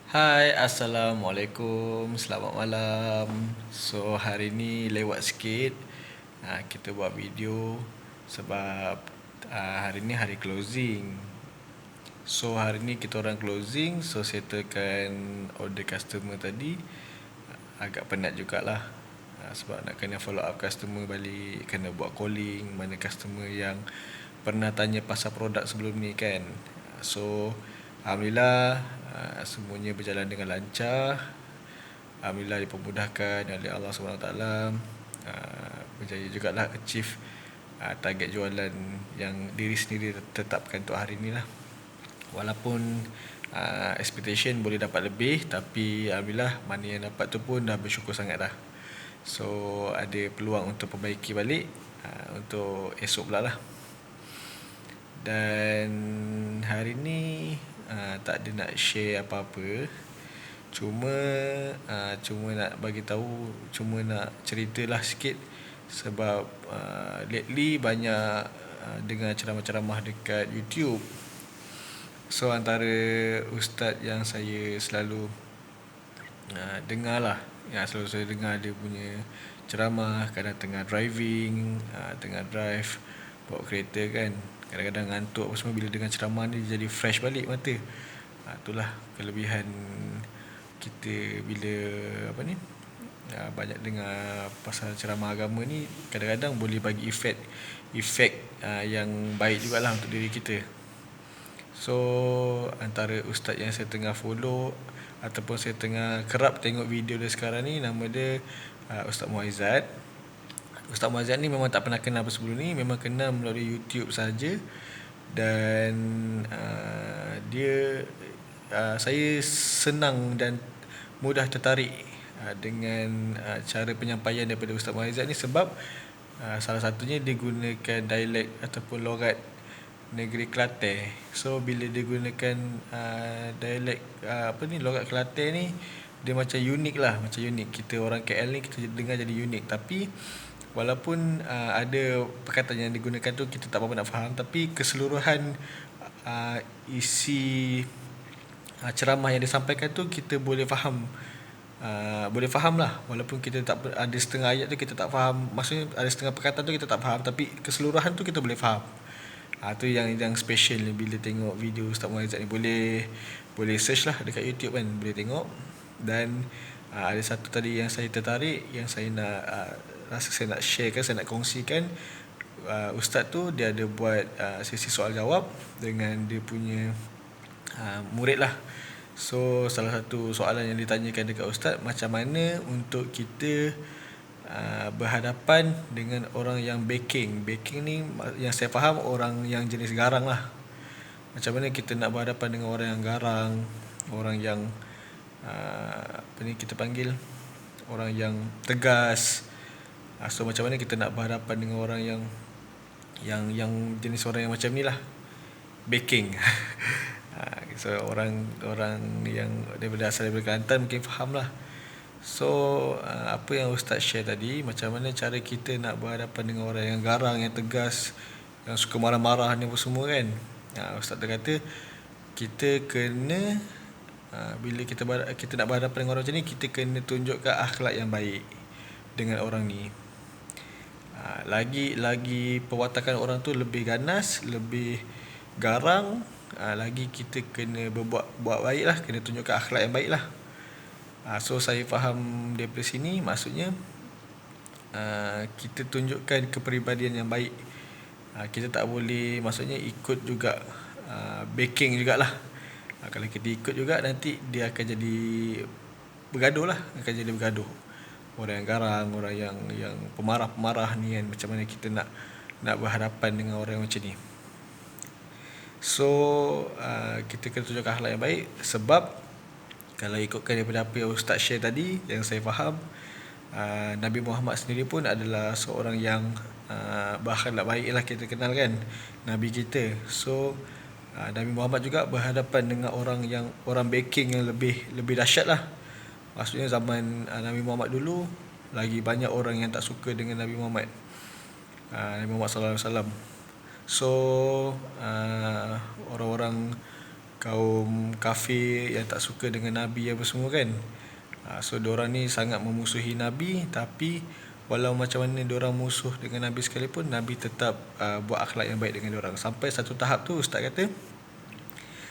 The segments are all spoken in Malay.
Hai, Assalamualaikum. Selamat malam. So, hari ni lewat sikit. Kita buat video sebab hari ni hari closing. So, hari ni kita orang closing. So, settlekan order customer tadi. Agak penat jugalah. Sebab nak kena follow up customer balik, kena buat calling mana customer yang pernah tanya pasal produk sebelum ni kan. So, Alhamdulillah, semuanya berjalan dengan lancar. Alhamdulillah dipermudahkan oleh Allah SWT. Berjaya jugalah achieve target jualan yang diri sendiri tetapkan untuk hari ni lah. Walaupun expectation boleh dapat lebih, tapi Alhamdulillah mana yang dapat tu pun dah bersyukur sangat dah. So ada peluang untuk perbaiki balik untuk esok pula lah. Dan hari ni tak ada nak share apa-apa. Cuma nak bagi tahu, cuma nak ceritalah sikit sebab lately banyak dengar ceramah-ceramah dekat YouTube. So antara ustaz yang saya selalu dengar lah, yang selalu saya dengar dia punya ceramah kadang tengah driving, tengah drive bawa kereta kan, kadang-kadang ngantuk apa semua, bila dengar ceramah ni jadi fresh balik mata. Itulah kelebihan kita bila banyak dengar pasal ceramah agama ni, kadang-kadang boleh bagi efek yang baik jugalah untuk diri kita. So antara ustaz yang saya tengah follow ataupun saya tengah kerap tengok video dia sekarang ni, nama dia Ustaz Muaizat. Ustaz Muaizat ni memang tak pernah kenal apa sebelum ni, memang kenal melalui YouTube saja. Dan saya senang dan mudah tertarik dengan cara penyampaian daripada Ustaz Muaizat ni sebab salah satunya dia gunakan dialek ataupun logat negeri Kelantan. So bila dia gunakan dialek logat Kelantan ni, dia macam unik lah, macam unik. Kita orang KL ni kita dengar jadi unik, tapi walaupun ada perkataan yang digunakan tu kita tak apa nak faham, tapi keseluruhan isi ceramah yang disampaikan tu kita boleh faham. Boleh faham lah, walaupun kita tak ada setengah ayat tu kita tak faham, maksudnya ada setengah perkataan tu kita tak faham, tapi keseluruhan tu kita boleh faham. Tu yang special bila tengok video Ustaz Muaizat ni. Boleh search lah dekat YouTube kan, boleh tengok. Dan ada satu tadi yang saya tertarik, yang saya nak rasa saya nak sharekan, saya nak kongsikan. Ustaz tu dia ada buat sesi soal jawab dengan dia punya murid lah. So salah satu soalan yang ditanyakan dekat ustaz, macam mana untuk kita berhadapan dengan orang yang baking. Baking ni yang saya faham orang yang jenis garang lah. Macam mana kita nak berhadapan dengan orang yang garang, orang yang kita panggil orang yang tegas. So macam mana kita nak berhadapan dengan orang yang jenis orang yang macam ni lah, baking. So orang yang daripada asal daripada Kelantan mungkin faham lah. So apa yang ustaz share tadi, macam mana cara kita nak berhadapan dengan orang yang garang, yang tegas, yang suka marah-marah ni apa semua kan. Ustaz tu kata kita kena bila kita nak berhadapan dengan orang macam ni, kita kena tunjukkan akhlak yang baik dengan orang ni. Lagi perwatakan orang tu lebih ganas, lebih garang, lagi kita kena buat baik lah, kena tunjukkan akhlak yang baik lah. So saya faham daripada sini, maksudnya kita tunjukkan kepribadian yang baik. Kita tak boleh maksudnya ikut juga baking jugalah. Kalau kita ikut juga, nanti dia akan jadi bergaduh lah, akan jadi bergaduh. Orang yang garang, orang yang pemarah-pemarah ni kan, macam mana kita nak berhadapan dengan orang macam ni. So kita kena tunjukkan akhlak yang baik. Sebab kalau ikutkan daripada apa yang ustaz share tadi, yang saya faham, Nabi Muhammad sendiri pun adalah seorang yang berakhlak baik lah, kita kenal kan Nabi kita. So Nabi Muhammad juga berhadapan dengan orang baking yang lebih dahsyat lah. Maksudnya zaman Nabi Muhammad dulu, lagi banyak orang yang tak suka dengan Nabi Muhammad, Nabi Muhammad SAW. So orang-orang kaum kafir yang tak suka dengan Nabi apa semua kan. So diorang ni sangat memusuhi Nabi, tapi walau macam mana diorang musuh dengan Nabi sekalipun, Nabi tetap buat akhlak yang baik dengan diorang. Sampai satu tahap tu ustaz kata,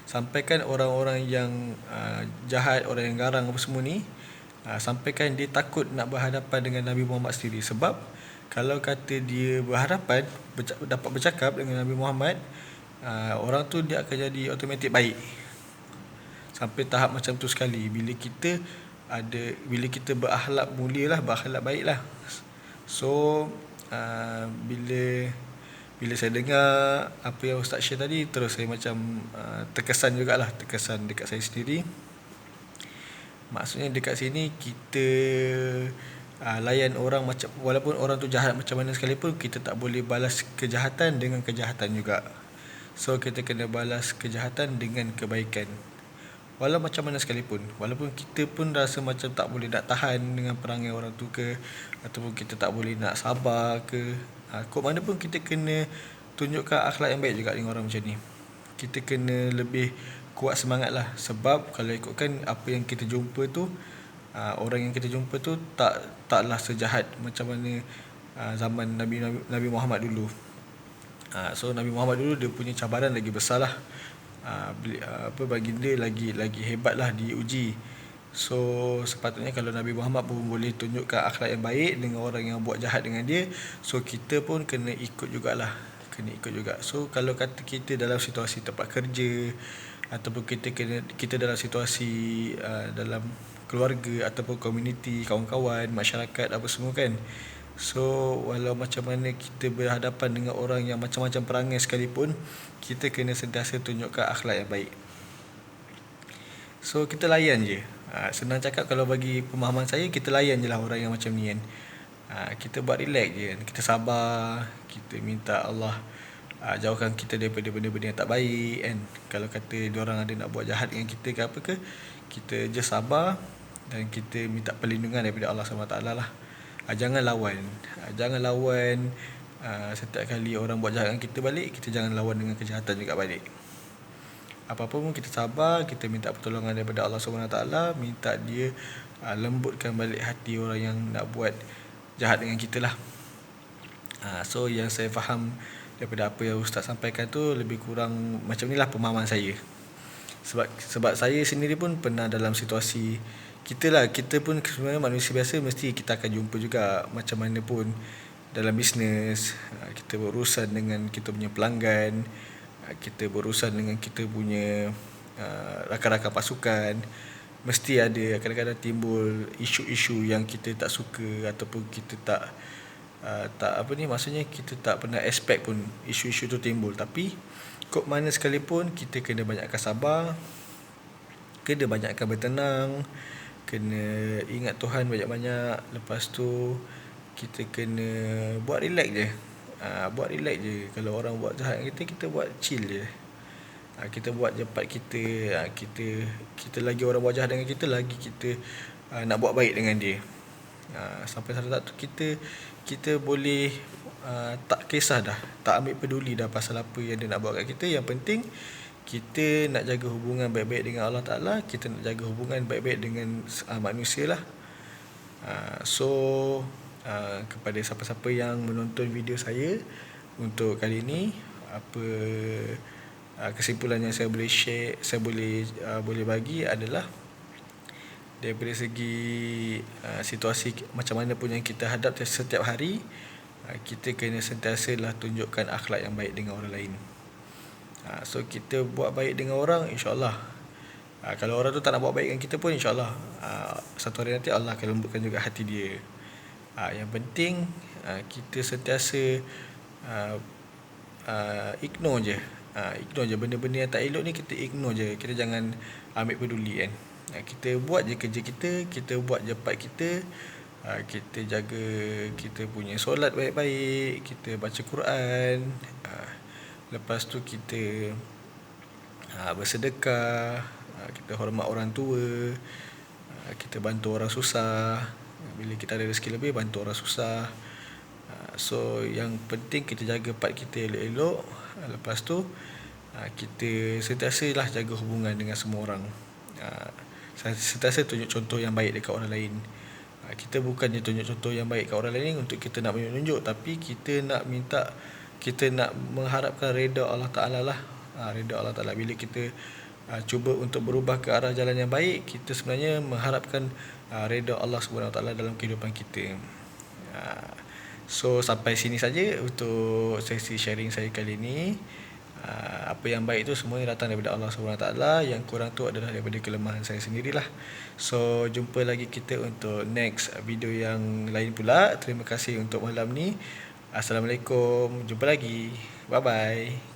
sampaikan orang-orang yang jahat, orang yang garang apa semua ni, sampaikan dia takut nak berhadapan dengan Nabi Muhammad sendiri. Sebab kalau kata dia berhadapan, dapat bercakap dengan Nabi Muhammad, orang tu dia akan jadi automatik baik. Sampai tahap macam tu sekali. Bila kita berakhlak mulia lah, berakhlak baik lah. So bila saya dengar apa yang Ustaz share tadi, terus saya macam terkesan jugalah, terkesan dekat saya sendiri. Maksudnya dekat sini kita layan orang macam, walaupun orang tu jahat macam mana sekalipun, kita tak boleh balas kejahatan dengan kejahatan juga. So kita kena balas kejahatan dengan kebaikan, walau macam mana sekalipun. Walaupun kita pun rasa macam tak boleh nak tahan dengan perangai orang tu ke, ataupun kita tak boleh nak sabar ke, kok mana pun kita kena tunjukkan akhlak yang baik juga dengan orang macam ni. Kita kena lebih kuat semangat lah. Sebab kalau ikutkan apa yang kita jumpa tu, orang yang kita jumpa tu taklah sejahat macam mana zaman Nabi Muhammad dulu. So Nabi Muhammad dulu dia punya cabaran lagi besar lah. Baginda lagi hebat lah, diuji. So sepatutnya kalau Nabi Muhammad pun boleh tunjukkan akhlak yang baik dengan orang yang buat jahat dengan dia, so kita pun kena ikut jugalah, kena ikut juga. So kalau kata kita dalam situasi tempat kerja, ataupun kita dalam situasi dalam keluarga ataupun komuniti, kawan-kawan, masyarakat apa semua kan, so walau macam mana kita berhadapan dengan orang yang macam-macam perangai sekalipun, kita kena sentiasa tunjukkan akhlak yang baik. So kita layan je. Senang cakap, kalau bagi pemahaman saya, kita layan je lah orang yang macam ni kan. Kita buat relax je kan. Kita sabar, kita minta Allah jauhkan kita daripada benda-benda yang tak baik kan. Kalau kata diorang ada nak buat jahat dengan kita ke apa ke, kita just sabar dan kita minta perlindungan daripada Allah SWT lah. Jangan lawan. Setiap kali orang buat jahat dengan kita balik, kita jangan lawan dengan kejahatan juga balik. Apa-apa pun kita sabar, kita minta pertolongan daripada Allah SWT, minta dia lembutkan balik hati orang yang nak buat jahat dengan kita lah. So yang saya faham daripada apa yang Ustaz sampaikan tu, lebih kurang macam ni lah pemahaman saya. Sebab saya sendiri pun pernah dalam situasi kita pun sebenarnya manusia biasa, mesti kita akan jumpa juga macam mana pun dalam bisnes. Kita berurusan dengan kita punya pelanggan, kita berurusan dengan kita punya rakan-rakan pasukan. Mesti ada kadang-kadang timbul isu-isu yang kita tak suka, ataupun kita tak maksudnya kita tak pernah expect pun isu-isu tu timbul. Tapi kok mana sekalipun, kita kena banyakkan sabar, kena banyakkan bertenang, kena ingat Tuhan banyak-banyak. Lepas tu kita kena buat relax je. Buat relax je. Kalau orang buat jahat kita buat chill je. Kita buat je part kita. Kita lagi orang buat jahat dengan kita, lagi kita nak buat baik dengan dia. Sampai satu tak tu kita boleh tak kisah dah, tak ambil peduli dah pasal apa yang dia nak buat kat kita. Yang penting kita nak jaga hubungan baik-baik dengan Allah Ta'ala, kita nak jaga hubungan baik-baik dengan manusia lah. So kepada siapa-siapa yang menonton video saya untuk kali ini, apa kesimpulan yang saya boleh share, saya boleh bagi adalah, daripada segi situasi macam mana pun yang kita hadap setiap hari, kita kena sentiasa lah tunjukkan akhlak yang baik dengan orang lain. So kita buat baik dengan orang, insyaAllah kalau orang tu tak nak buat baik dengan kita pun, insyaAllah satu hari nanti Allah akan lembutkan juga hati dia. Yang penting kita sentiasa ignore je. Benda-benda yang tak elok ni kita ignore je. Kita jangan ambil peduli kan. Kita buat je kerja kita buat je part kita. Kita jaga kita punya solat baik-baik, kita baca Quran, lepas tu kita bersedekah, kita hormat orang tua, kita bantu orang susah. Bila kita ada rezeki lebih, bantu orang susah. So yang penting kita jaga part kita elok-elok. Lepas tu kita sentiasalah jaga hubungan dengan semua orang. Sentiasa tunjuk contoh yang baik dekat orang lain. Kita bukannya tunjuk contoh yang baik kat orang lain untuk kita nak menunjuk, tapi kita nak mengharapkan redha Allah Ta'ala lah. Redha Allah Ta'ala. Bila kita cuba untuk berubah ke arah jalan yang baik, kita sebenarnya mengharapkan redha Allah SWT dalam kehidupan kita. So sampai sini saja untuk sesi sharing saya kali ini. Apa yang baik itu semuanya datang daripada Allah SWT. Yang kurang tu adalah daripada kelemahan saya sendirilah. So jumpa lagi kita untuk next video yang lain pula. Terima kasih untuk malam ni. Assalamualaikum. Jumpa lagi. Bye bye.